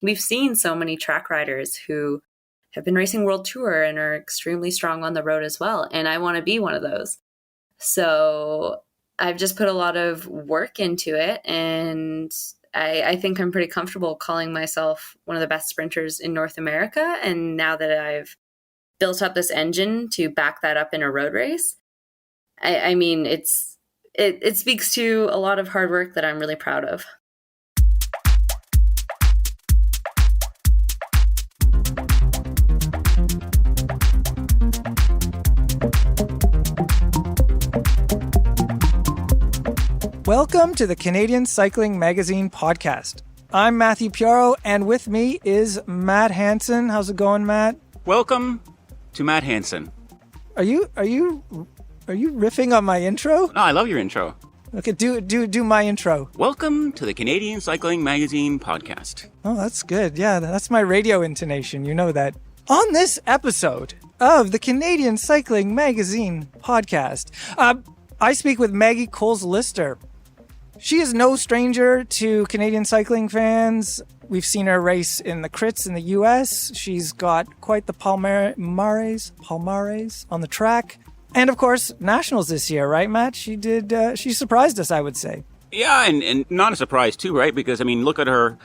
we've seen so many track riders who have been racing World Tour and are extremely strong on the road as well. And I want to be one of those. So I've just put a lot of work into it. And I think I'm pretty comfortable calling myself one of the best sprinters in North America. And now that I've built up this engine to back that up in a road race, I mean, it speaks to a lot of hard work that I'm really proud of. Welcome to the Canadian Cycling Magazine podcast. I'm Matthew Piaro, and with me is Matt Hansen. How's it going, Matt? Welcome to Matt Hansen. Are you riffing on my intro? No, I love your intro. Okay, do my intro. Welcome to the Canadian Cycling Magazine podcast. Oh, that's good. Yeah, that's my radio intonation. You know that. On this episode of the Canadian Cycling Magazine podcast, I speak with Maggie Coles-Lyster. She is no stranger to Canadian cycling fans. We've seen her race in the crits in the US. She's got quite the palmares on the track. And of course, nationals this year, right, Matt? She surprised us, I would say. Yeah, and not a surprise too, right? Because, I mean, look at her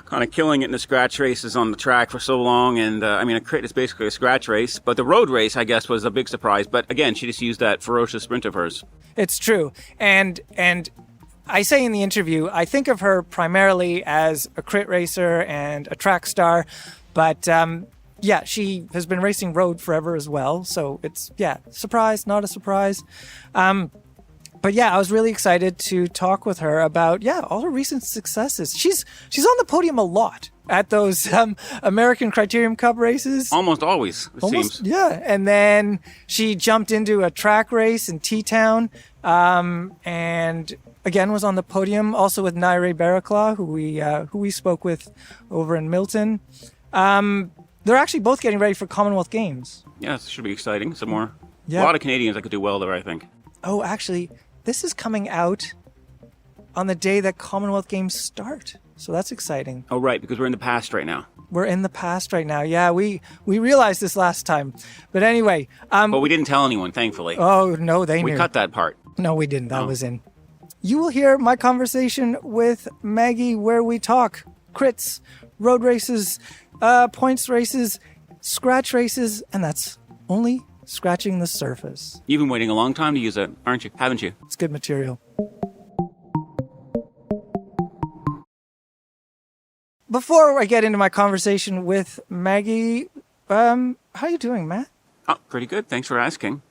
kind of killing it in the scratch races on the track for so long. And, a crit is basically a scratch race. But the road race, I guess, was a big surprise. But again, she just used that ferocious sprint of hers. It's true. And I say in the interview, I think of her primarily as a crit racer and a track star, but she has been racing road forever as well. So it's, surprise, not a surprise. But I was really excited to talk with her about, all her recent successes. She's on the podium a lot at those American Criterium Cup races. Almost always, it seems. Yeah, and then she jumped into a track race in T-Town, and again was on the podium, also with Naire Barraclaw, who we spoke with over in Milton. They're actually both getting ready for Commonwealth Games. Yeah, it should be exciting. Some more. Yeah. A lot of Canadians that could do well there, I think. Oh, actually, this is coming out on the day that Commonwealth Games start. So that's exciting. Oh, right, because we're in the past right now. We're in the past right now. Yeah, we realized this last time. But anyway. But we didn't tell anyone, thankfully. Oh, no, they knew. We cut that part. No, we didn't. That was in. You will hear my conversation with Maggie where we talk crits, road races, points races, scratch races, and that's only scratching the surface. You've been waiting a long time to use it, aren't you? Haven't you? It's good material. Before I get into my conversation with Maggie, how are you doing, Matt? Oh, pretty good. Thanks for asking.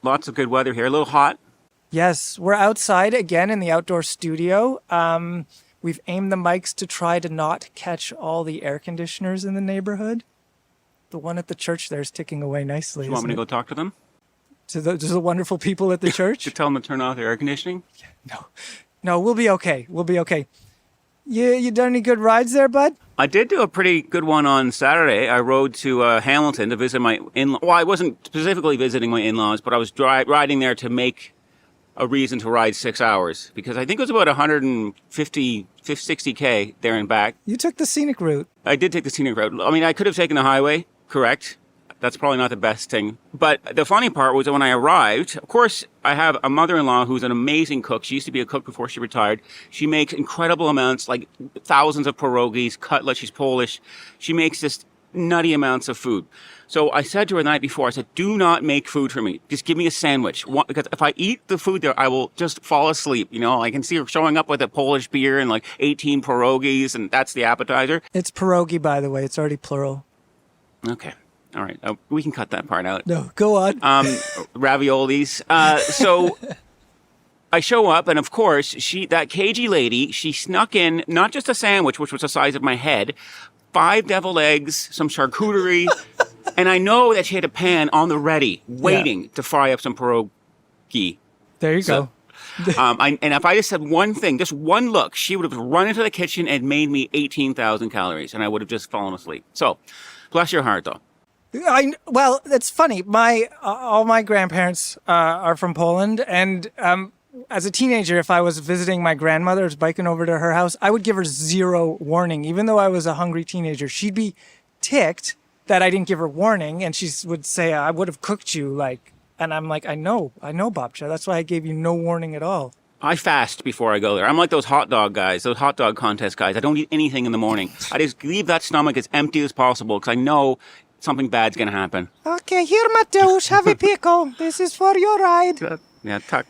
Lots of good weather here. A little hot. Yes, we're outside again in the outdoor studio. We've aimed the mics to try to not catch all the air conditioners in the neighborhood. The one at the church there is ticking away nicely. You want me to go talk to them? To the wonderful people at the church? To tell them to turn off their air conditioning? No, we'll be okay. We'll be okay. You done any good rides there, bud? I did do a pretty good one on Saturday. I rode to Hamilton to visit my in-laws. Well, I wasn't specifically visiting my in-laws, but I was riding there to make a reason to ride 6 hours, because I think it was about 60K there and back. You took the scenic route. I did take the scenic route. I mean, I could have taken the highway, correct. That's probably not the best thing. But the funny part was that when I arrived, of course, I have a mother-in-law who's an amazing cook. She used to be a cook before she retired. She makes incredible amounts, like thousands of pierogies, cutlets. She's Polish. She makes just nutty amounts of food. So I said to her the night before, I said, do not make food for me. Just give me a sandwich. Because if I eat the food there, I will just fall asleep. You know, I can see her showing up with a Polish beer and like 18 pierogies, and that's the appetizer. It's pierogi, by the way. It's already plural. Okay. All right. We can cut that part out. No, go on. Raviolis. So I show up, and of course, that cagey lady, she snuck in not just a sandwich, which was the size of my head, 5 deviled eggs, some charcuterie, and I know that she had a pan on the ready, waiting to fry up some pierogi. There you go. And if I just said one thing, just one look, she would have run into the kitchen and made me 18,000 calories, and I would have just fallen asleep. So, bless your heart, though. Well, it's funny. All my grandparents are from Poland, and as a teenager, if I was visiting my grandmother, I was biking over to her house, I would give her zero warning. Even though I was a hungry teenager, she'd be ticked that I didn't give her warning. And she would say, I would have cooked you. And I'm like, I know, Babcha. That's why I gave you no warning at all. I fast before I go there. I'm like those hot dog guys, those hot dog contest guys. I don't eat anything in the morning. I just leave that stomach as empty as possible because I know something bad's going to happen. Okay, here, Mateusz, have a pickle. This is for your ride. Yeah, tuck.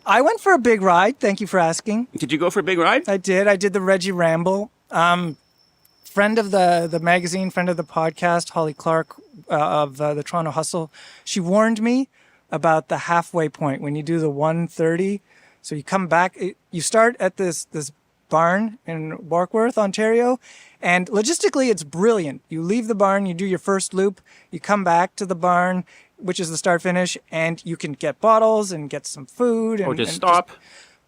I went for a big ride. Thank you for asking. Did you go for a big ride? I did. I did the Reggie Ramble. Friend of the magazine, friend of the podcast, Holly Clark of the Toronto Hustle, she warned me about the halfway point when you do the 1:30. So you come back, you start at this barn in Warkworth, Ontario, and logistically it's brilliant. You leave the barn, you do your first loop, you come back to the barn, which is the start finish, and you can get bottles and get some food. Or just stop.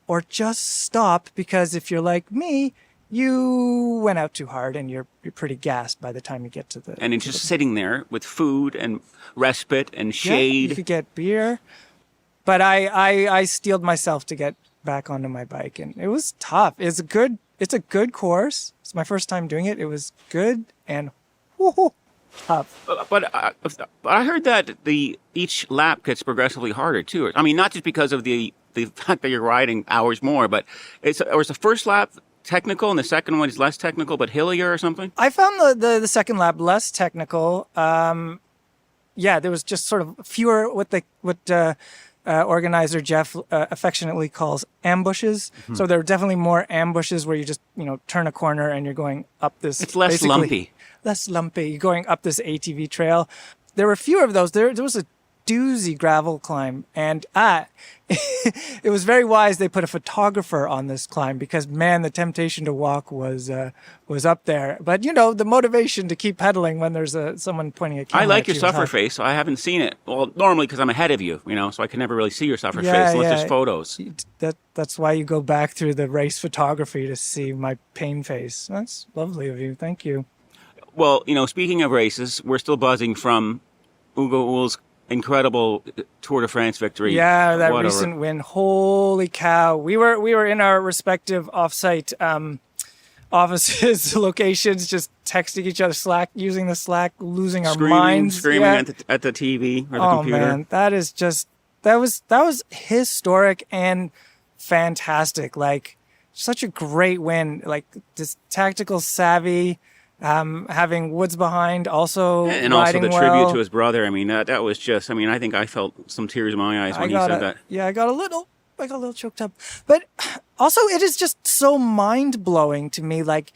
Or just stop, because if you're like me, you went out too hard and you're pretty gassed by the time you get to the... And it's just sitting there with food and respite and shade. Yeah, you could get beer. But I steeled myself to get back onto my bike, and it was tough. It's a good course. It's my first time doing it. It was good and tough. But I heard that each lap gets progressively harder too. I mean, not just because of the fact that you're riding hours more, but is the first lap technical and the second one is less technical but hillier or something? I found the second lap less technical. Yeah, there was just sort of fewer what organizer Jeff affectionately calls ambushes. Mm-hmm. So there are definitely more ambushes where you just turn a corner and you're going up this. It's less lumpy. Less lumpy. You're going up this ATV trail. There were fewer of those. There was a doozy gravel climb, and it was very wise they put a photographer on this climb, because man, the temptation to walk was up there. But the motivation to keep pedaling when there's someone pointing a camera. I like your suffer face. I haven't seen it. Well, normally because I'm ahead of you, so I can never really see your suffer face unless there's photos. That's why you go back through the race photography to see my pain face. That's lovely of you. Thank you. Well, speaking of races, we're still buzzing from Ugo Uhl's incredible Tour de France victory. Yeah, that recent win. Holy cow. We were in our respective offsite offices, locations, just texting each other, Slack, using the Slack, losing our minds. Screaming at the TV or the computer. Oh man, that was historic and fantastic. Like, such a great win. Like, this tactical savvy, having Woods behind, also and riding also the well. tribute to his brother. I mean, that was just. I mean, I think I felt some tears in my eyes when he said that. Yeah, I got a little choked up. But also, it is just so mind blowing to me. Like,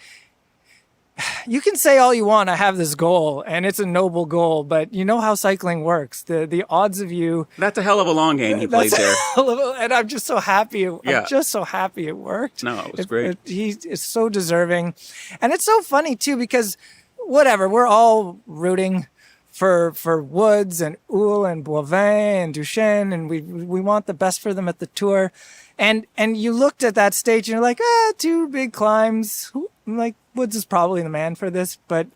you can say all you want, I have this goal, and it's a noble goal, but you know how cycling works. The odds of you... That's a hell of a long game he played there. And I'm just so happy. I'm just so happy it worked. No, it was great. He is so deserving. And it's so funny, too, because whatever, we're all rooting for Woods and Uhl and Boivin and Duchesne, and we want the best for them at the Tour. And you looked at that stage and you're like, 2 big climbs. Like, Woods is probably the man for this, but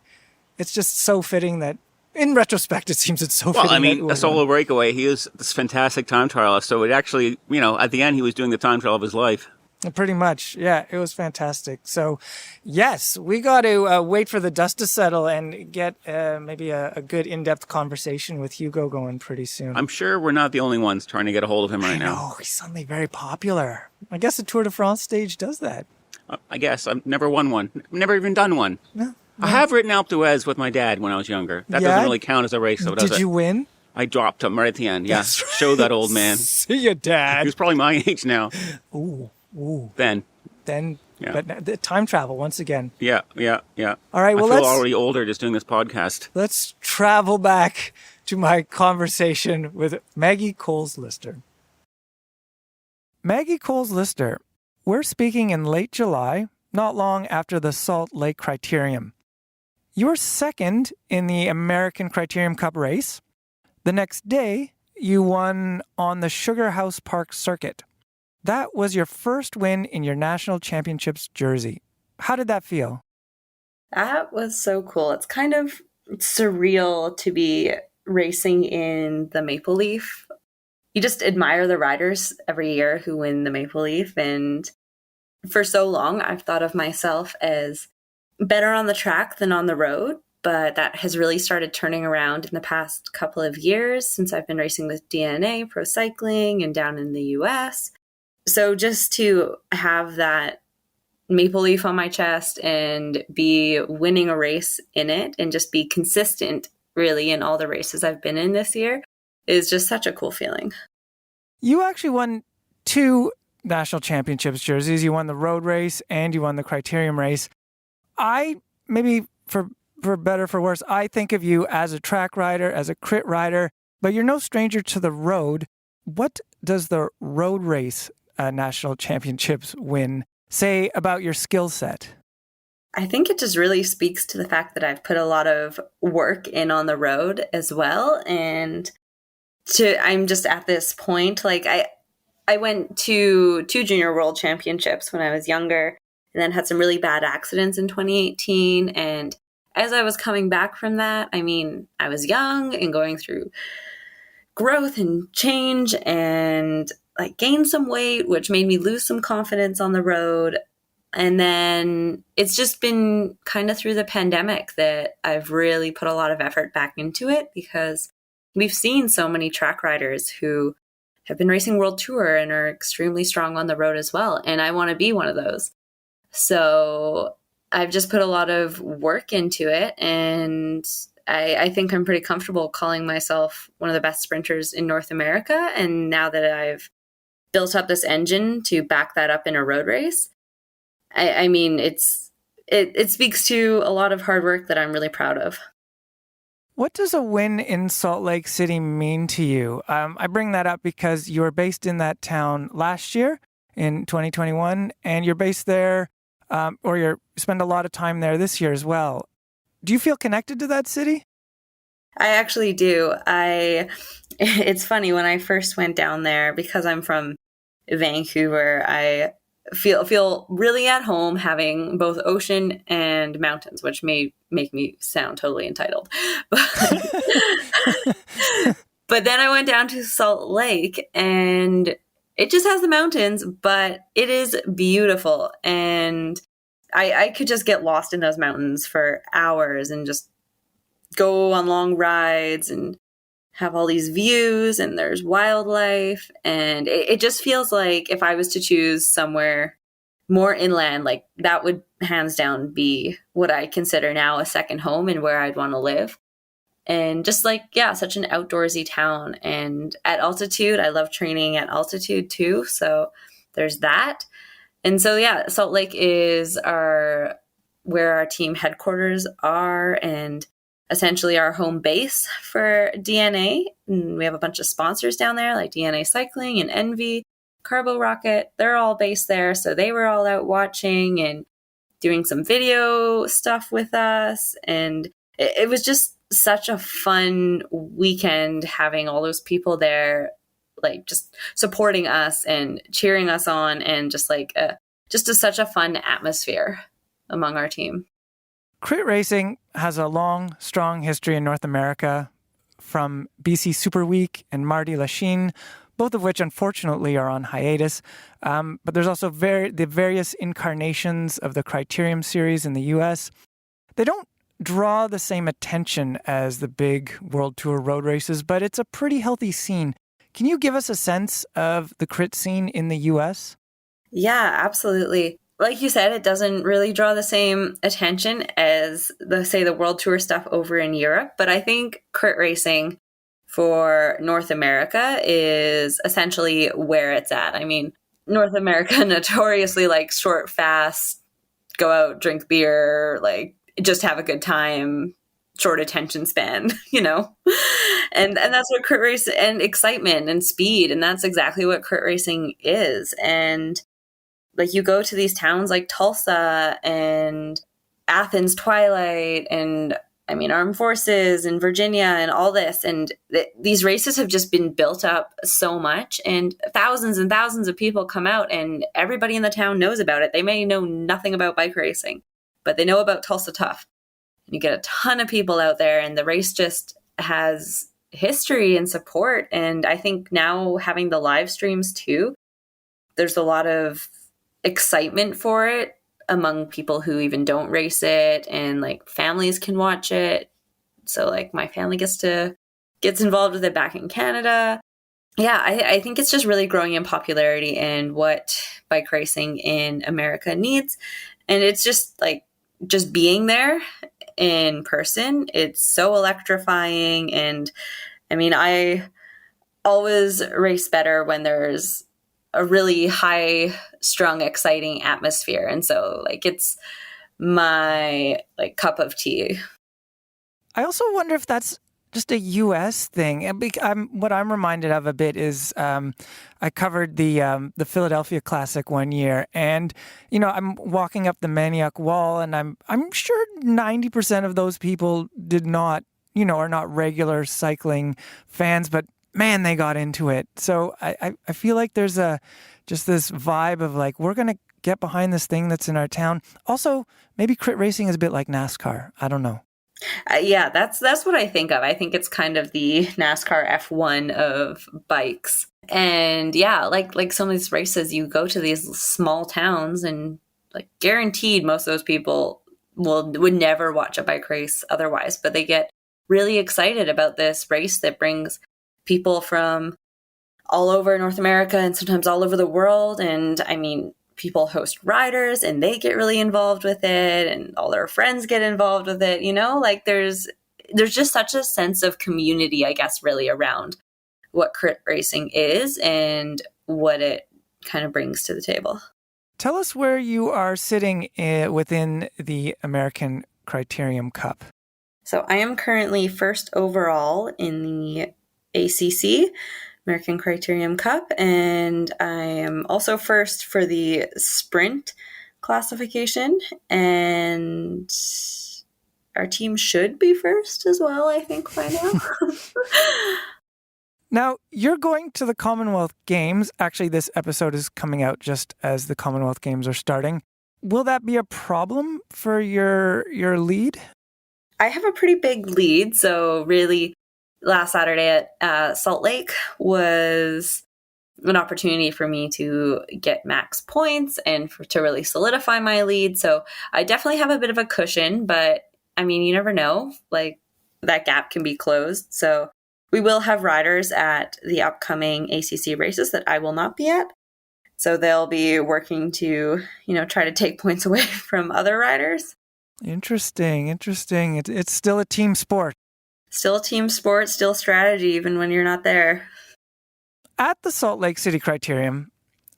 it's just so fitting that, in retrospect, it seems it's so fitting. Well, I mean, a solo breakaway, he is this fantastic time trialist, so it actually, at the end, he was doing the time trial of his life. Pretty much, yeah, it was fantastic. So, yes, we got to wait for the dust to settle and get maybe a good in-depth conversation with Hugo going pretty soon. I'm sure we're not the only ones trying to get a hold of him right now. No, he's suddenly very popular. I guess the Tour de France stage does that. I guess. I've never won one. Never even done one. No. I have ridden Alpe d'Huez with my dad when I was younger. That doesn't really count as a race, though, does it? Did you win? I dropped him right at the end, yeah. That's right. Show that old man. See you, Dad. He was probably my age now. Ooh. Then, yeah. But the time travel once again. Yeah. All right, well, I feel already older just doing this podcast. Let's travel back to my conversation with Maggie Coles-Lyster. Maggie Coles-Lyster, we're speaking in late July, not long after the Salt Lake Criterium. You were second in the American Criterium Cup race. The next day, you won on the Sugar House Park circuit. That was your first win in your national championships jersey. How did that feel? That was so cool. It's kind of surreal to be racing in the Maple Leaf you just admire the riders every year who win the Maple Leaf. And for so long, I've thought of myself as better on the track than on the road. But that has really started turning around in the past couple of years since I've been racing with DNA, Pro Cycling, and down in the US. So just to have that maple leaf on my chest and be winning a race in it and just be consistent really in all the races I've been in this year is just such a cool feeling. You actually won 2 national championships jerseys. You won the road race and you won the criterium race. Maybe for better, for worse, I think of you as a track rider, as a crit rider, but you're no stranger to the road. What does the road race national championships win say about your skill set? I think it just really speaks to the fact that I've put a lot of work in on the road as well. And I'm just at this point, like I went to 2 junior world championships when I was younger and then had some really bad accidents in 2018. And as I was coming back from that, I mean, I was young and going through growth and change and like gained some weight, which made me lose some confidence on the road. And then it's just been kind of through the pandemic that I've really put a lot of effort back into it because we've seen so many track riders who have been racing World Tour and are extremely strong on the road as well. And I want to be one of those. So I've just put a lot of work into it, and I think I'm pretty comfortable calling myself one of the best sprinters in North America. And now that I've built up this engine to back that up in a road race, I mean, it speaks to a lot of hard work that I'm really proud of. What does a win in Salt Lake City mean to you? I bring that up because you were based in that town last year in 2021, and you're based there, or you spend a lot of time there this year as well. Do you feel connected to that city? I actually do. It's funny, when I first went down there, because I'm from Vancouver, I feel really at home having both ocean and mountains, which may make me sound totally entitled. But then I went down to Salt Lake and it just has the mountains, but it is beautiful. And I could just get lost in those mountains for hours and just go on long rides and have all these views, and there's wildlife. And it just feels like if I was to choose somewhere more inland, like that would hands down be what I consider now a second home and where I'd want to live. And just like, yeah, such an outdoorsy town. And at altitude, I love training at altitude too. So there's that. And so, yeah, Salt Lake is where our team headquarters are, and essentially our home base for DNA. And we have a bunch of sponsors down there like DNA Cycling and Envy, Carbo Rocket. They're all based there. So they were all out watching and doing some video stuff with us. And it was just such a fun weekend having all those people there, like just supporting us and cheering us on, and just like such a fun atmosphere among our team. Crit racing has a long, strong history in North America, from BC Super Week and Marty Lachine, both of which unfortunately are on hiatus. But there's also the various incarnations of the Criterium series in the US. They don't draw the same attention as the big World Tour road races, but it's a pretty healthy scene. Can you give us a sense of the crit scene in the US? Yeah, absolutely. Like you said, it doesn't really draw the same attention as the World Tour stuff over in Europe. But I think crit racing for North America is essentially where it's at. I mean, North America notoriously like short, fast, go out, drink beer, like just have a good time, short attention span, and that's what crit race, and excitement and speed. And that's exactly what crit racing is. And like, you go to these towns like Tulsa and Athens Twilight, and I mean, Armed Forces and Virginia and all this. And these races have just been built up so much, and thousands of people come out, and everybody in the town knows about it. They may know nothing about bike racing, but they know about Tulsa Tough. And you get a ton of people out there, and the race just has history and support. And I think now having the live streams too, there's a lot of excitement for it among people who even don't race it, and like families can watch it. So like my family gets involved with it back in Canada. Yeah, I think it's just really growing in popularity and what bike racing in America needs. And it's just like, just being there in person, it's so electrifying. And I mean, I always race better when there's a really high strung, exciting atmosphere. And so like, it's my like cup of tea. I also wonder if that's just a U.S. thing. What I'm reminded of a bit is I covered the Philadelphia Classic one year, and I'm walking up the Maniac Wall, and I'm sure 90% of those people did not, are not regular cycling fans, but man, they got into it. So I feel like there's just this vibe of like, we're gonna get behind this thing that's in our town. Also, maybe crit racing is a bit like NASCAR. I don't know. Yeah, that's what I think of. I think it's kind of the NASCAR F1 of bikes. And yeah, like some of these races, you go to these small towns, and like guaranteed most of those people would never watch a bike race otherwise, but they get really excited about this race that brings people from all over North America and sometimes all over the world. And I mean, people host riders and they get really involved with it, and all their friends get involved with it. Like there's just such a sense of community, I guess, really around what crit racing is and what it kind of brings to the table. Tell us where you are sitting within the American Criterium Cup. So I am currently first overall in the ACC, American Criterium Cup, and I am also first for the sprint classification, and our team should be first as well, I think, by now. Now, you're going to the Commonwealth Games. Actually, this episode is coming out just as the Commonwealth Games are starting. Will that be a problem for your lead? I have a pretty big lead, so really last Saturday at Salt Lake was an opportunity for me to get max points and to really solidify my lead. So I definitely have a bit of a cushion, but I mean, you never know, like that gap can be closed. So we will have riders at the upcoming ACC races that I will not be at. So they'll be working to, try to take points away from other riders. Interesting. It's still a team sport. Still a team sport, still strategy, even when you're not there. At the Salt Lake City Criterium,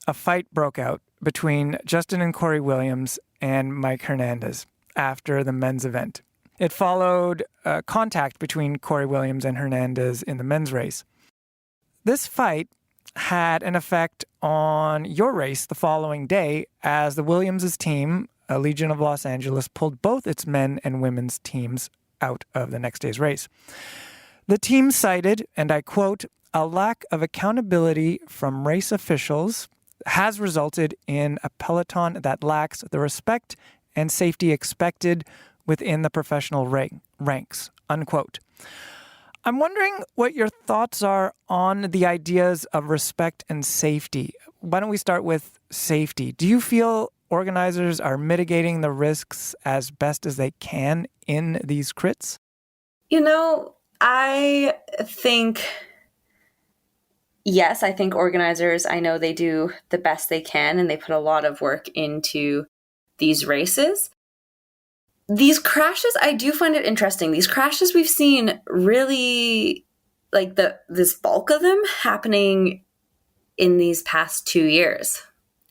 a fight broke out between Justin and Corey Williams and Mike Hernandez after the men's event. It followed contact between Corey Williams and Hernandez in the men's race. This fight had an effect on your race the following day, as the Williams' team, Legion of Los Angeles, pulled both its men and women's teams out of the next day's race. The team cited, and I quote, "a lack of accountability from race officials has resulted in a peloton that lacks the respect and safety expected within the professional ranks," unquote. I'm wondering what your thoughts are on the ideas of respect and safety. Why don't we start with safety? Do you feel organizers are mitigating the risks as best as they can in these crits? I think, yes, I think organizers, I know they do the best they can, and they put a lot of work into these races. These crashes, I do find it interesting. These crashes we've seen really, like this bulk of them happening in these past 2 years.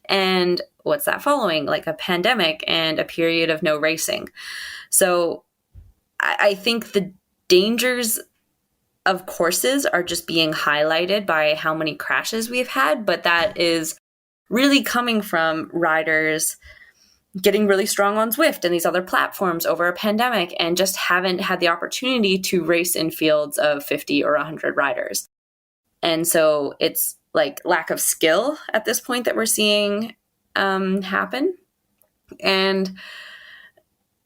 And what's that following? Like a pandemic and a period of no racing. So I think the dangers of courses are just being highlighted by how many crashes we've had, but that is really coming from riders getting really strong on Zwift and these other platforms over a pandemic and just haven't had the opportunity to race in fields of 50 or 100 riders. And so it's like lack of skill at this point that we're seeing happen. And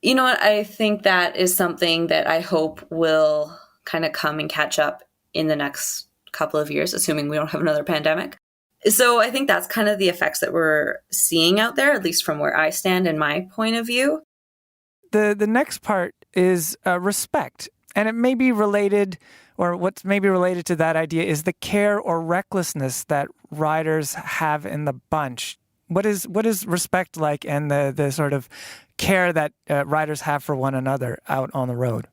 I think that is something that I hope will kind of come and catch up in the next couple of years, assuming we don't have another pandemic. So I think that's kind of the effects that we're seeing out there, at least from where I stand in my point of view. The next part is respect. And it may be related, or what's maybe related to that idea is the care or recklessness that riders have in the bunch. What is respect like, and the sort of care that riders have for one another out on the road?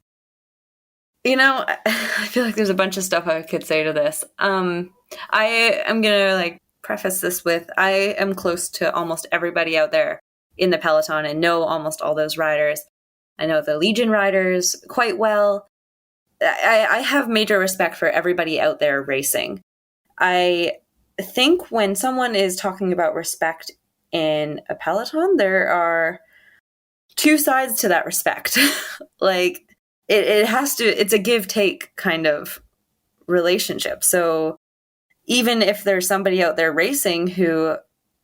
You know, I feel like there's a bunch of stuff I could say to this. I am going to preface this with, I am close to almost everybody out there in the peloton and know almost all those riders. I know the Legion riders quite well. I have major respect for everybody out there racing. I think when someone is talking about respect in a peloton, there are two sides to that respect. It's a give-take kind of relationship. So even if there's somebody out there racing who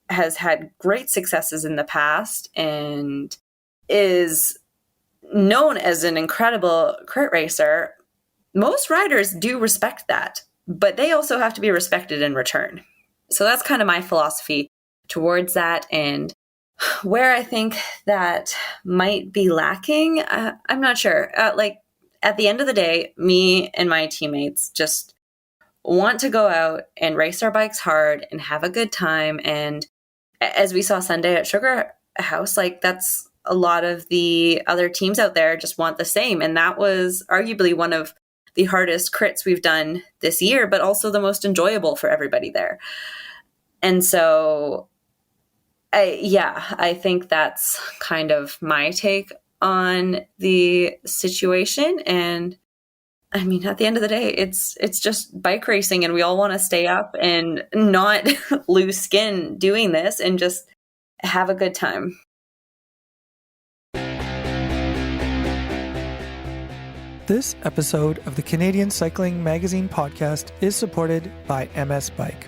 has had great successes in the past and is known as an incredible crit racer, most riders do respect that, but they also have to be respected in return. So that's kind of my philosophy towards that. And where I think that might be lacking, I'm not sure. At the end of the day, me and my teammates just want to go out and race our bikes hard and have a good time. And as we saw Sunday at Sugar House, that's a lot of the other teams out there just want the same. And that was arguably one of the hardest crits we've done this year, but also the most enjoyable for everybody there. And so, I think that's kind of my take on the situation. And I mean, at the end of the day, it's just bike racing, and we all want to stay up and not lose skin doing this and just have a good time. This episode of the Canadian Cycling Magazine podcast is supported by MS Bike.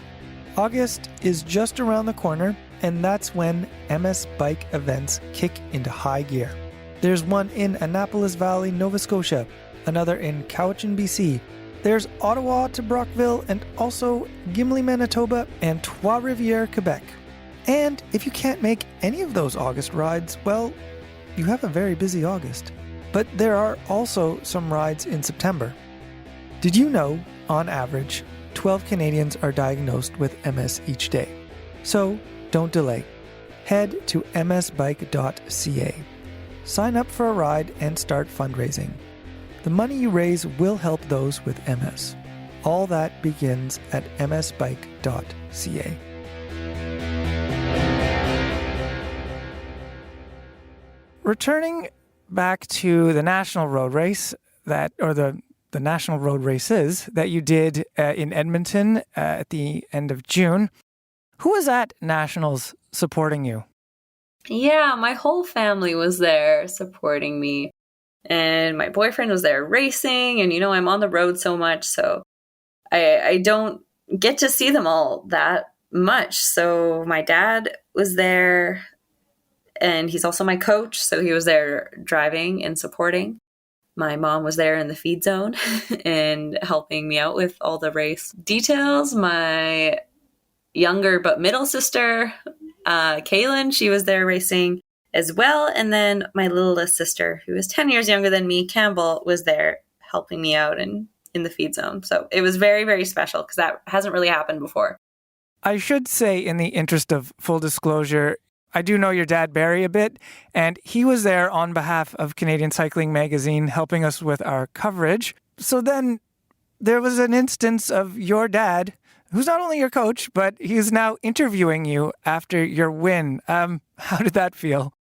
August is just around the corner, and that's when MS Bike events kick into high gear. There's one in Annapolis Valley, Nova Scotia, another in Cowichan, BC. There's Ottawa to Brockville, and also Gimli, Manitoba, and Trois-Rivières, Quebec. And if you can't make any of those August rides, well, you have a very busy August. But there are also some rides in September. Did you know, on average, 12 Canadians are diagnosed with MS each day? So don't delay. Head to msbike.ca. Sign up for a ride and start fundraising. The money you raise will help those with MS. All that begins at msbike.ca. Returning back to the national road race the national road races that you did in Edmonton at the end of June. Who was at Nationals supporting you? Yeah, my whole family was there supporting me. And my boyfriend was there racing. And, I'm on the road so much, so I don't get to see them all that much. So my dad was there, and he's also my coach. So he was there driving and supporting. My mom was there in the feed zone and helping me out with all the race details. My younger but middle sister, Kaylin, she was there racing as well. And then my littlest sister, who is 10 years younger than me, Campbell, was there helping me out and in the feed zone. So it was very, very special because that hasn't really happened before. I should say, in the interest of full disclosure, I do know your dad, Barry, a bit, and he was there on behalf of Canadian Cycling Magazine helping us with our coverage. So then there was an instance of your dad, who's not only your coach, but he's now interviewing you after your win. How did that feel?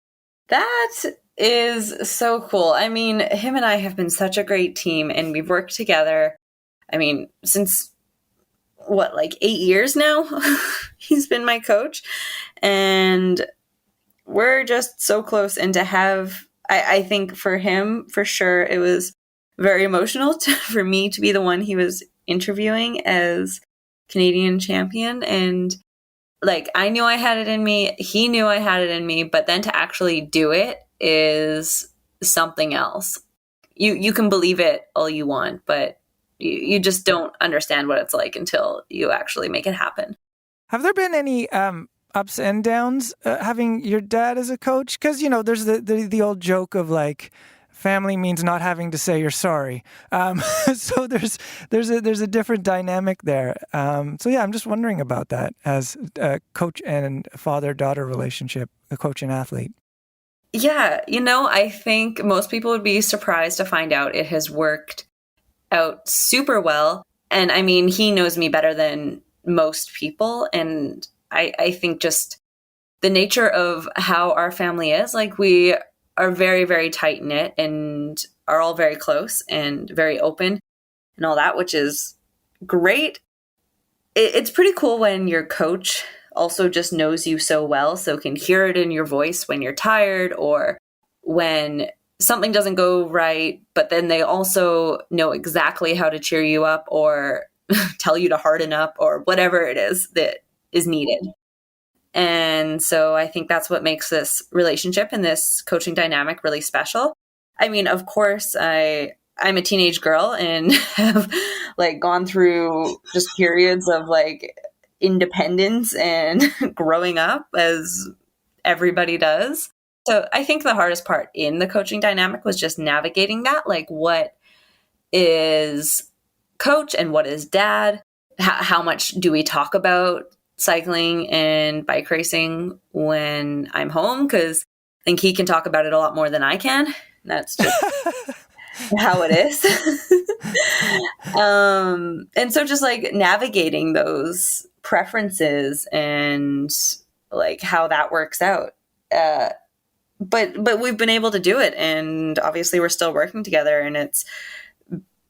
That is so cool. I mean, him and I have been such a great team, and we've worked together. I mean, since 8 years now? He's been my coach, and we're just so close. And to have, I think for him, for sure, it was very emotional for me to be the one he was interviewing as Canadian champion. And I knew I had it in me. He knew I had it in me, but then to actually do it is something else. You can believe it all you want, but You just don't understand what it's like until you actually make it happen. Have there been any ups and downs having your dad as a coach? Because, there's the old joke of like, family means not having to say you're sorry. So there's a different dynamic there. So yeah, I'm just wondering about that as a coach and father-daughter relationship, a coach and athlete. Yeah, I think most people would be surprised to find out it has worked out super well. And I mean, he knows me better than most people. And I think just the nature of how our family is, like we are very, very tight knit and are all very close and very open and all that, which is great. It's pretty cool when your coach also just knows you so well, so can hear it in your voice when you're tired or when something doesn't go right, but then they also know exactly how to cheer you up or tell you to harden up or whatever it is that is needed. And so I think that's what makes this relationship and this coaching dynamic really special. I mean, of course, I'm a teenage girl and have like gone through just periods of like independence and growing up as everybody does. So I think the hardest part in the coaching dynamic was just navigating that, like what is coach and what is dad? How much do we talk about cycling and bike racing when I'm home? Because I think he can talk about it a lot more than I can. That's just how it is. And so just like navigating those preferences and like how that works out. But we've been able to do it, and obviously we're still working together, and it's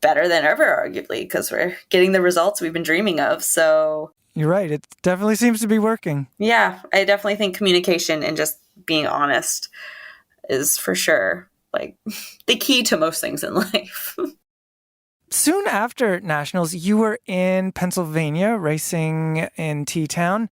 better than ever, arguably, because we're getting the results we've been dreaming of. So you're right. It definitely seems to be working. Yeah, I definitely think communication and just being honest is for sure like the key to most things in life. Soon after Nationals, you were in Pennsylvania racing in T-Town.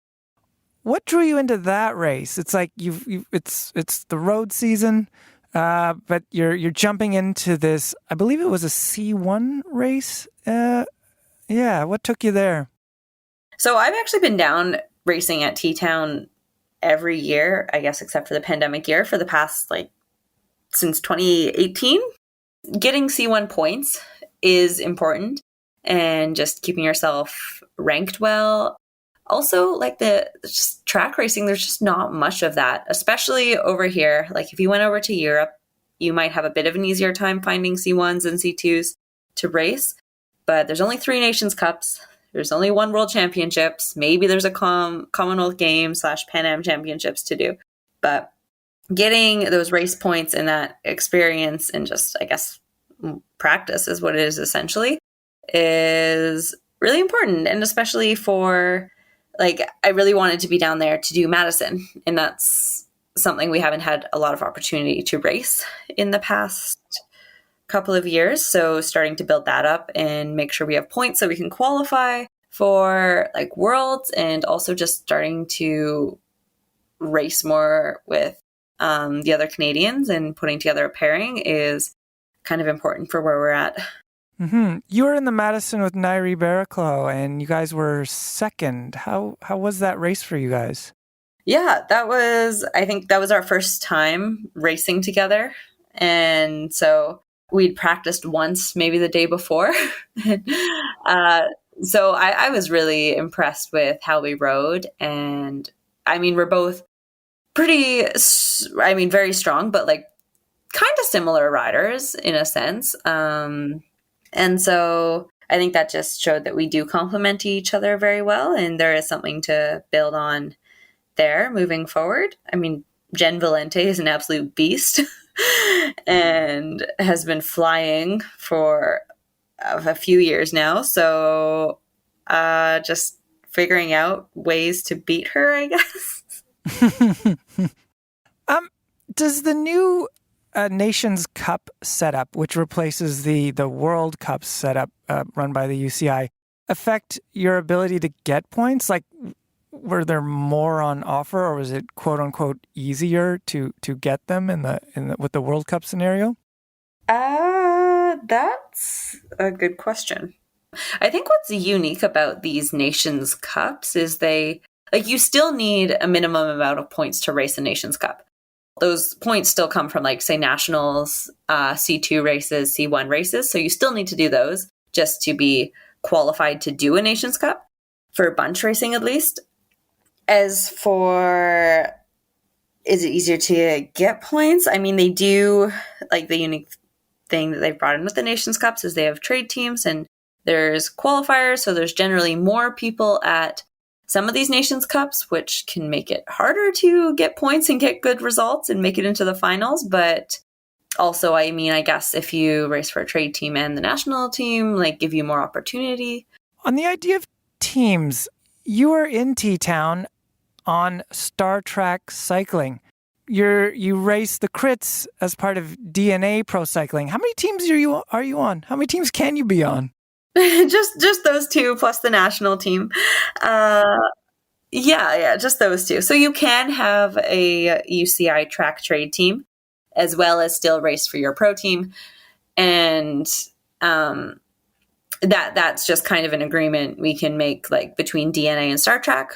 What drew you into that race? It's like it's the road season, but you're jumping into this. I believe it was a C1 race. Yeah, what took you there? So I've actually been down racing at T-Town every year, I guess, except for the pandemic year, for the past since 2018. Getting C1 points is important, and just keeping yourself ranked well. Also, like just track racing, there's just not much of that, especially over here. Like if you went over to Europe, you might have a bit of an easier time finding C1s and C2s to race. But there's only 3 Nations Cups. There's only 1 World Championships. Maybe there's a Commonwealth Games / Pan Am Championships to do. But getting those race points and that experience and just, I guess, practice is what it is essentially, is really important. And especially for, I really wanted to be down there to do Madison. And that's something we haven't had a lot of opportunity to race in the past couple of years. So starting to build that up and make sure we have points so we can qualify for Worlds, and also just starting to race more with the other Canadians and putting together a pairing is kind of important for where we're at. Mm-hmm. You were in the Madison with Nairi Barraclough, and you guys were second. How was that race for you guys? Yeah, I think that was our first time racing together. And so we'd practiced once, maybe the day before. So I was really impressed with how we rode. And I mean, we're both very strong, but kind of similar riders in a sense. And so I think that just showed that we do complement each other very well, and there is something to build on there moving forward. I mean, Jen Valente is an absolute beast and has been flying for a few years now. So just figuring out ways to beat her, I guess. Does the new Nations Cup setup, which replaces the World Cup setup run by the UCI, affect your ability to get points? Were there more on offer, or was it quote unquote easier to get them with the World Cup scenario? That's a good question. I think what's unique about these Nations Cups is you still need a minimum amount of points to race a Nations Cup. Those points still come from say nationals, C2 races, C1 races. So you still need to do those just to be qualified to do a Nations Cup for bunch racing, at least. As for, is it easier to get points? I mean, they do, the unique thing that they've brought in with the Nations Cups is they have trade teams and there's qualifiers. So there's generally more people at some of these Nations Cups, which can make it harder to get points and get good results and make it into the finals. But also, I mean, I guess if you race for a trade team and the national team, give you more opportunity. On the idea of teams, you are in T-Town on Star Track Cycling. You race the crits as part of DNA Pro Cycling. How many teams are you on? How many teams can you be on? just those two plus the national team. Yeah, just those two. So you can have a UCI track trade team as well as still race for your pro team. And that's just kind of an agreement we can make between DNA and Star Trek,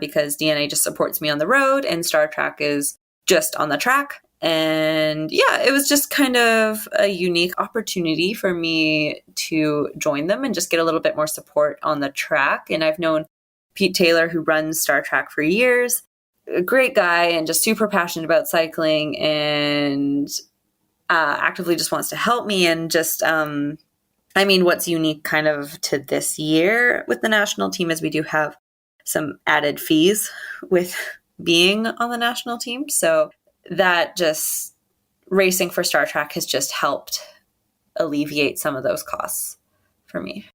because DNA just supports me on the road and Star Trek is just on the track. And yeah, it was just kind of a unique opportunity for me to join them and just get a little bit more support on the track. And I've known Pete Taylor, who runs Star Trek for years, a great guy and just super passionate about cycling and actively just wants to help me. And just, what's unique kind of to this year with the national team is we do have some added fees with being on the national team. So that just racing for Star Trek has just helped alleviate some of those costs for me.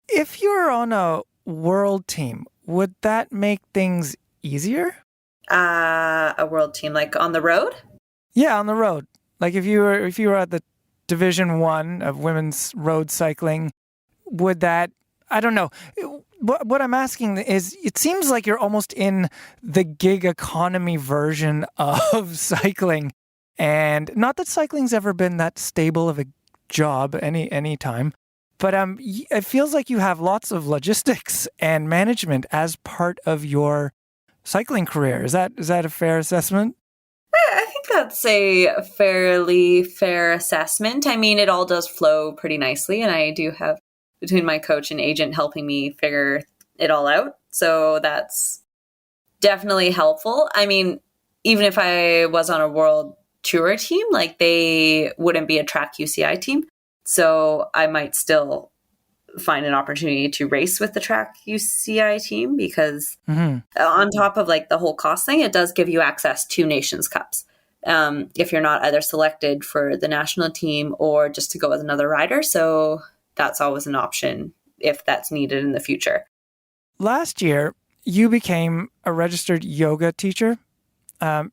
If you're on a world team, would that make things easier? A world team, on the road? Yeah, on the road. If you were at the Division 1 of women's road cycling, would that, I don't know. What I'm asking is, it seems like you're almost in the gig economy version of cycling. And not that cycling's ever been that stable of a job any time, but it feels like you have lots of logistics and management as part of your cycling career. Is that a fair assessment? I think that's a fairly fair assessment. I mean, it all does flow pretty nicely, and I do have between my coach and agent helping me figure it all out. So that's definitely helpful. I mean, even if I was on a world tour team, they wouldn't be a track UCI team. So I might still find an opportunity to race with the track UCI team because on top of the whole cost thing, it does give you access to Nations Cups. If you're not either selected for the national team or just to go with another rider. So that's always an option if that's needed in the future. Last year, you became a registered yoga teacher, and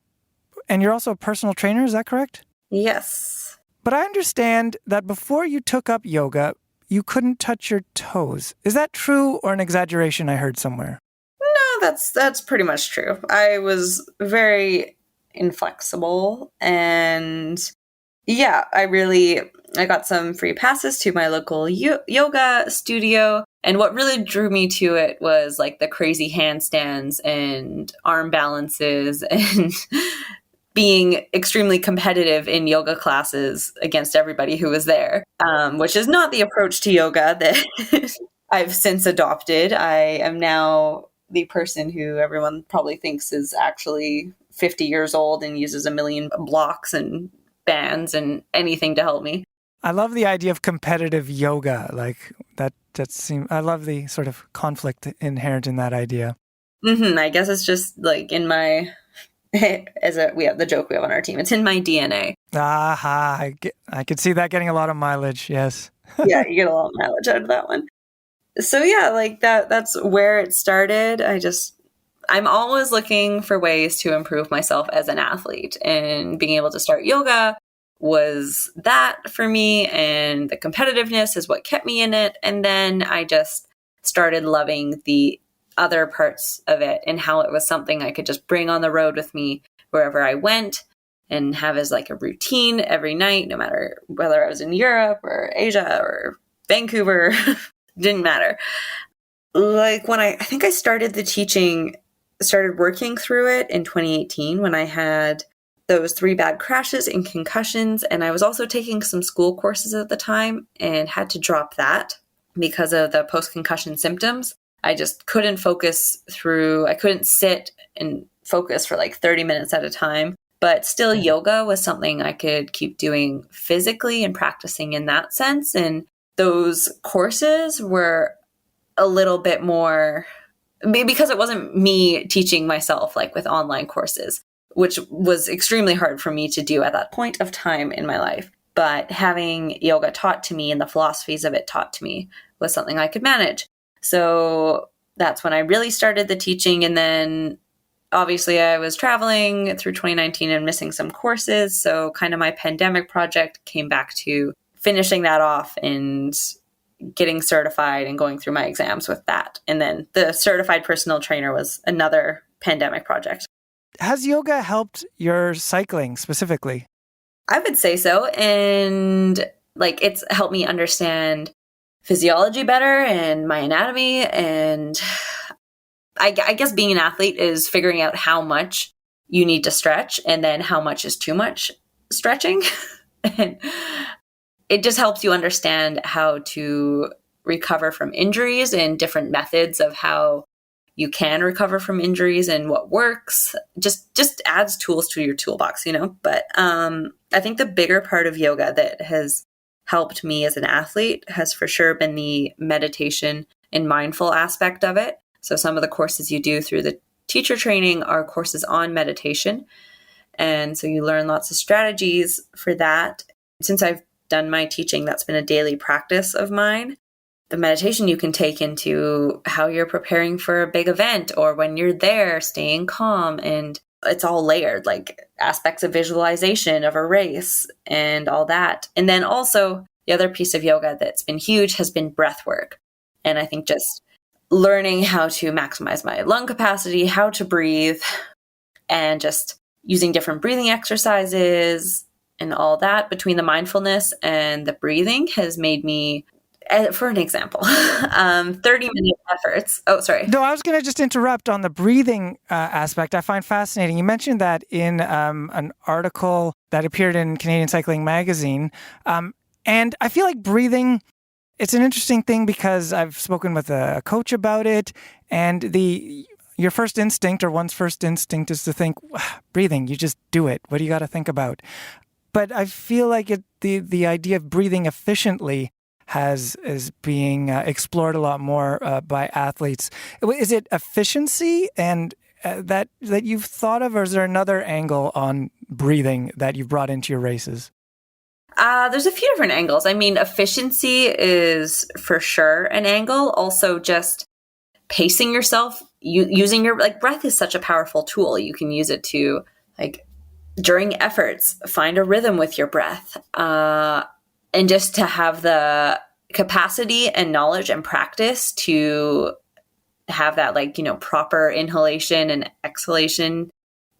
you're also a personal trainer. Is that correct? Yes. But I understand that before you took up yoga, you couldn't touch your toes. Is that true or an exaggeration I heard somewhere? No, that's pretty much true. I was very inflexible and yeah, I got some free passes to my local yoga studio. And what really drew me to it was the crazy handstands and arm balances and being extremely competitive in yoga classes against everybody who was there, which is not the approach to yoga that I've since adopted. I am now the person who everyone probably thinks is actually 50 years old and uses a million blocks and bands and anything to help me. I love the idea of competitive yoga. I love the sort of conflict inherent in that idea. I guess it's just in my, we have the joke we have on our team. It's in my DNA. Aha, I could see that getting a lot of mileage. Yes. Yeah, you get a lot of mileage out of that one. So yeah, that's where it started. I'm always looking for ways to improve myself as an athlete, and being able to start yoga was that for me, and the competitiveness is what kept me in it. And then I just started loving the other parts of it and how it was something I could just bring on the road with me wherever I went and have as a routine every night, no matter whether I was in Europe or Asia or Vancouver, didn't matter. Like when I think I started started working through it in 2018 when I had those 3 bad crashes and concussions. And I was also taking some school courses at the time and had to drop that because of the post-concussion symptoms. I just couldn't I couldn't sit and focus for like 30 minutes at a time. But still, yoga was something I could keep doing physically and practicing in that sense. And those courses were a little bit more, because it wasn't me teaching myself like with online courses, which was extremely hard for me to do at that point of time in my life. But having yoga taught to me and the philosophies of it taught to me was something I could manage. So that's when I really started the teaching. And then obviously I was traveling through 2019 and missing some courses. So kind of my pandemic project came back to finishing that off and getting certified and going through my exams with that. And then the certified personal trainer was another pandemic project. Has yoga helped your cycling specifically? I would say so. And like it's helped me understand physiology better and my anatomy. And I guess being an athlete is figuring out how much you need to stretch and then how much is too much stretching. And it just helps you understand how to recover from injuries and different methods of how you can recover from injuries and what works. Just adds tools to your toolbox, But I think the bigger part of yoga that has helped me as an athlete has for sure been the meditation and mindful aspect of it. So some of the courses you do through the teacher training are courses on meditation. And so you learn lots of strategies for that. Since I've done my teaching, that's been a daily practice of mine. The meditation you can take into how you're preparing for a big event or when you're there, staying calm. And it's all layered, like aspects of visualization of a race and all that. And then also the other piece of yoga that's been huge has been breath work. And I think just learning how to maximize my lung capacity, how to breathe, and just using different breathing exercises and all that between the mindfulness and the breathing has made me, for an example, 30-minute efforts. Oh, sorry. No, I was going to just interrupt on the breathing aspect. I find fascinating. You mentioned that in an article that appeared in Canadian Cycling Magazine. And I feel like breathing, it's an interesting thing because I've spoken with a coach about it. And your first instinct or one's first instinct is to think, breathing, you just do it. What do you got to think about? But I feel like the idea of breathing efficiently is being explored a lot more by athletes. Is it efficiency and that you've thought of, or is there another angle on breathing that you've brought into your races? There's a few different angles. I mean, efficiency is for sure an angle. Also, just pacing yourself, using your breath is such a powerful tool. You can use it to during efforts, find a rhythm with your breath, and just to have the capacity and knowledge and practice to have that proper inhalation and exhalation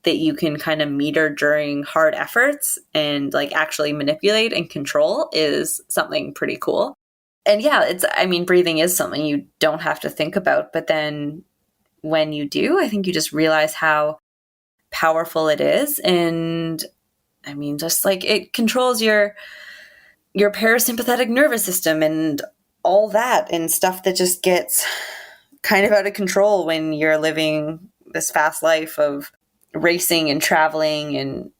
that you can kind of meter during hard efforts and actually manipulate and control is something pretty cool. And yeah, breathing is something you don't have to think about, but then when you do, I think you just realize how powerful it is. And it controls your parasympathetic nervous system and all that and stuff that just gets kind of out of control when you're living this fast life of racing and traveling and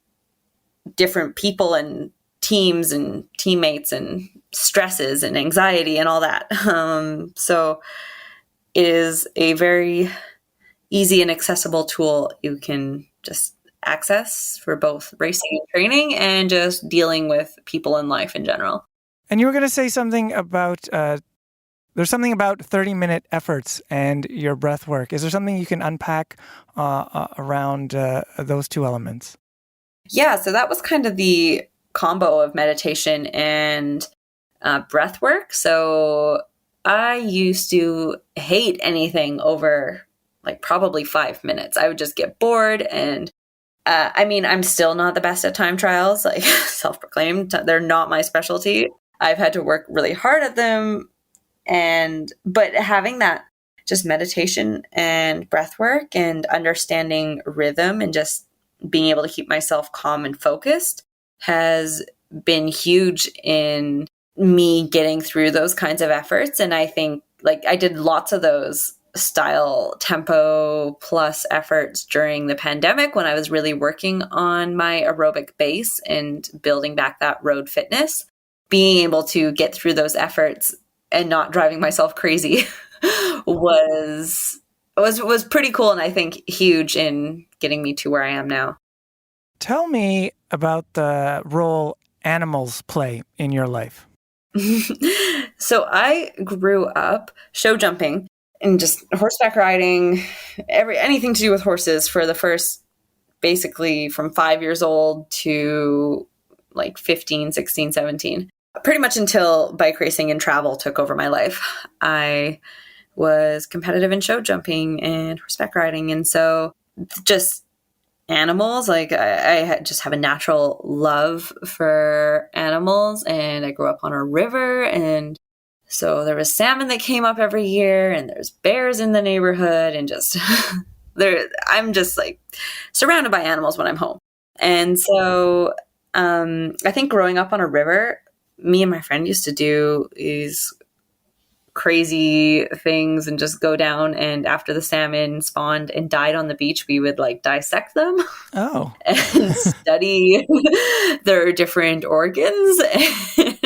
different people and teams and teammates and stresses and anxiety and all that. So it is a very easy and accessible tool you can just access for both racing and training and just dealing with people in life in general. And you were going to say something about, there's something about 30-minute efforts and your breath work. Is there something you can unpack around those two elements? Yeah, so that was kind of the combo of meditation and breath work. So I used to hate anything over probably 5 minutes. I would just get bored. And I'm still not the best at time trials, self-proclaimed. They're not my specialty. I've had to work really hard at them. But having that just meditation and breath work and understanding rhythm and just being able to keep myself calm and focused has been huge in me getting through those kinds of efforts. And I think like I did lots of those style tempo plus efforts during the pandemic when I was really working on my aerobic base and building back that road fitness. Being able to get through those efforts and not driving myself crazy was pretty cool, and I think huge in getting me to where I am now. Tell me about the role animals play in your life. So I grew up show jumping and just horseback riding, anything to do with horses for the first, basically from 5 years old to like 15, 16, 17. Pretty much until bike racing and travel took over my life. I was competitive in show jumping and horseback riding. And so just animals, like I just have a natural love for animals, and I grew up on a river, and so there was salmon that came up every year, and there's bears in the neighborhood, and just I'm just like surrounded by animals when I'm home. And so I think growing up on a river, me and my friend used to do these crazy things and just go down, and after the salmon spawned and died on the beach, we would like dissect them. Oh. And study their different organs and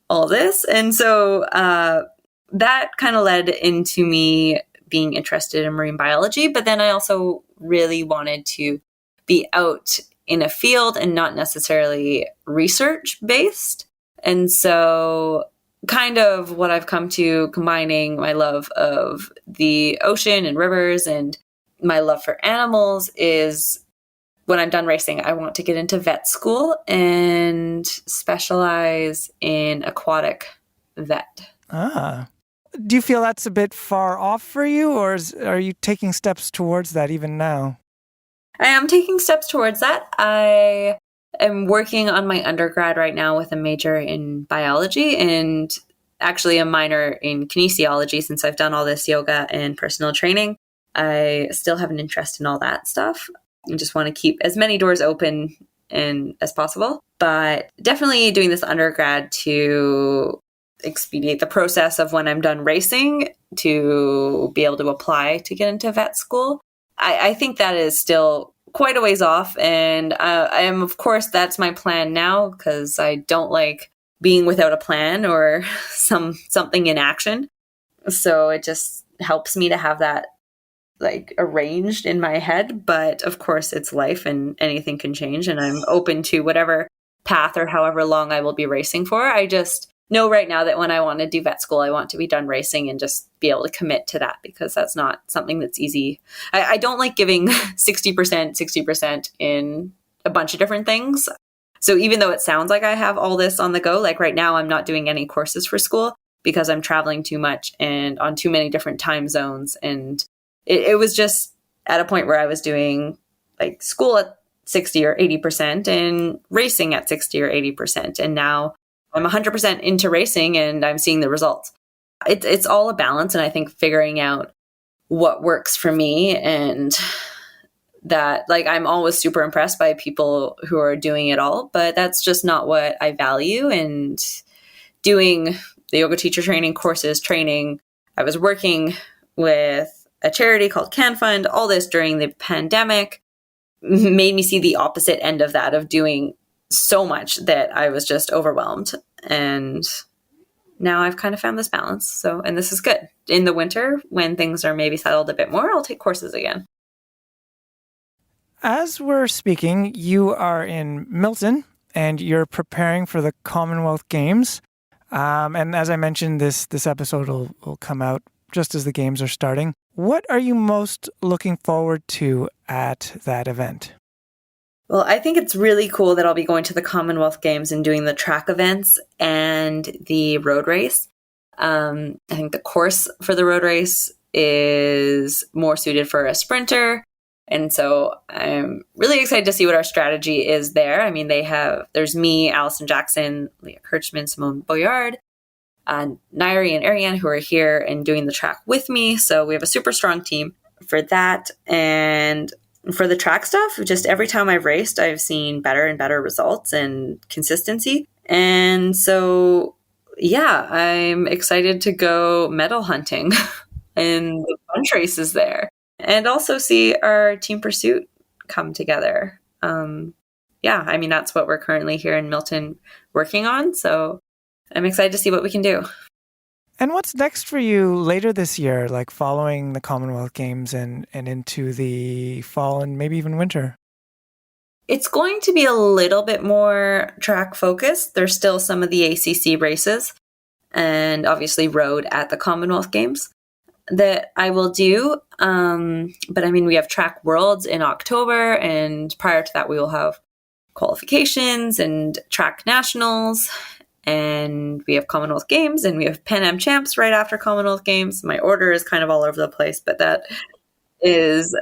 all this. And so that kind of led into me being interested in marine biology. But then I also really wanted to be out in a field and not necessarily research based. And so kind of what I've come to, combining my love of the ocean and rivers and my love for animals, is when I'm done racing, I want to get into vet school and specialize in aquatic vet. Ah. Do you feel that's a bit far off for you, or are you taking steps towards that even now? I am taking steps towards that. I am working on my undergrad right now with a major in biology and actually a minor in kinesiology. Since I've done all this yoga and personal training, I still have an interest in all that stuff and just want to keep as many doors open as possible. But definitely doing this undergrad to expedite the process of when I'm done racing to be able to apply to get into vet school. I think that is still quite a ways off. And I am, of course, that's my plan now, because I don't like being without a plan or something in action. So it just helps me to have that like arranged in my head. But of course, it's life and anything can change. And I'm open to whatever path or however long I will be racing for. I just know right now that when I want to do vet school, I want to be done racing and just be able to commit to that, because that's not something that's easy. I don't like giving 60% in a bunch of different things. So even though it sounds like I have all this on the go, like right now I'm not doing any courses for school because I'm traveling too much and on too many different time zones. And it was just at a point where I was doing like school at 60 or 80% and racing at 60 or 80%. And now I'm 100% into racing and I'm seeing the results. It's all a balance. And I think figuring out what works for me, and that, like, I'm always super impressed by people who are doing it all, but that's just not what I value. And doing the yoga teacher training courses, training, I was working with a charity called Can Fund, all this during the pandemic made me see the opposite end of that, of doing so much that I was just overwhelmed. And now I've kind of found this balance. So, and this is good. In the winter, when things are maybe settled a bit more, I'll take courses again. As we're speaking, you are in Milton and you're preparing for the Commonwealth Games. And as I mentioned, this episode will come out just as the games are starting. What are you most looking forward to at that event? Well, I think it's really cool that I'll be going to the Commonwealth Games and doing the track events and the road race. I think the course for the road race is more suited for a sprinter. And so I'm really excited to see what our strategy is there. I mean, there's me, Allison Jackson, Leah Kirchman, Simone Boyard. Nairi and Ariane, who are here and doing the track with me. So we have a super strong team for that. And for the track stuff, just every time I've raced, I've seen better and better results and consistency. And so, yeah, I'm excited to go medal hunting in the bunch races there and also see our team pursuit come together. Yeah, I mean, that's what we're currently here in Milton working on. So I'm excited to see what we can do. And what's next for you later this year, like following the Commonwealth Games and into the fall and maybe even winter? It's going to be a little bit more track focused. There's still some of the ACC races and obviously road at the Commonwealth Games that I will do. But I mean, we have track worlds in October, and prior to that, we will have qualifications and track nationals. And we have Commonwealth Games and we have Pan Am Champs right after Commonwealth Games. My order is kind of all over the place, but that is,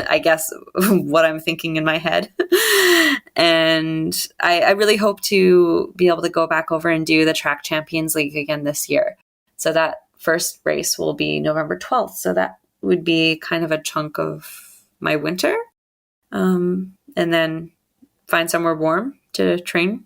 I guess, what I'm thinking in my head. And I really hope to be able to go back over and do the Track Champions League again this year. So that first race will be November 12th. So that would be kind of a chunk of my winter. And then find somewhere warm to train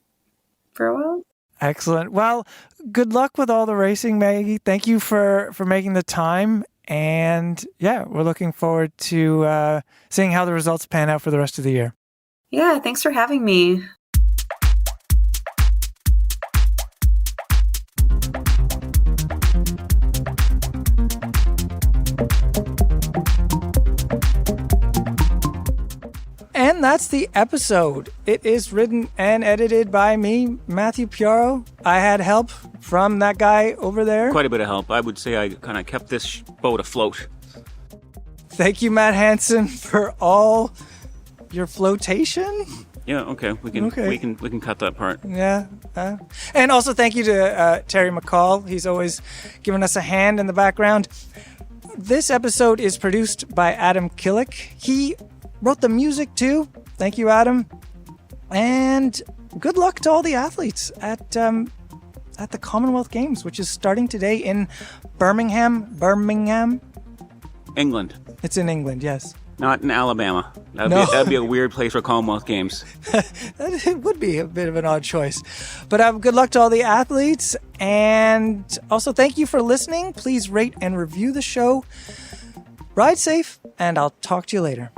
for a while. Excellent. Well, good luck with all the racing, Maggie. Thank you for making the time. And yeah, we're looking forward to seeing how the results pan out for the rest of the year. Yeah, thanks for having me. And that's the episode. It is written and edited by me, Matthew Piaro. I had help from that guy over there. Quite a bit of help. I would say I kind of kept this boat afloat. Thank you, Matt Hansen, for all your flotation. Yeah, okay. We can cut that part. Yeah. And also thank you to Terry McCall. He's always given us a hand in the background. This episode is produced by Adam Killick. He wrote the music too. Thank you, Adam. And good luck to all the athletes at the Commonwealth Games, which is starting today in Birmingham. England. It's in England, yes. Not in Alabama. That'd be a weird place for Commonwealth Games. It would be a bit of an odd choice. But good luck to all the athletes. And also thank you for listening. Please rate and review the show. Ride safe, and I'll talk to you later.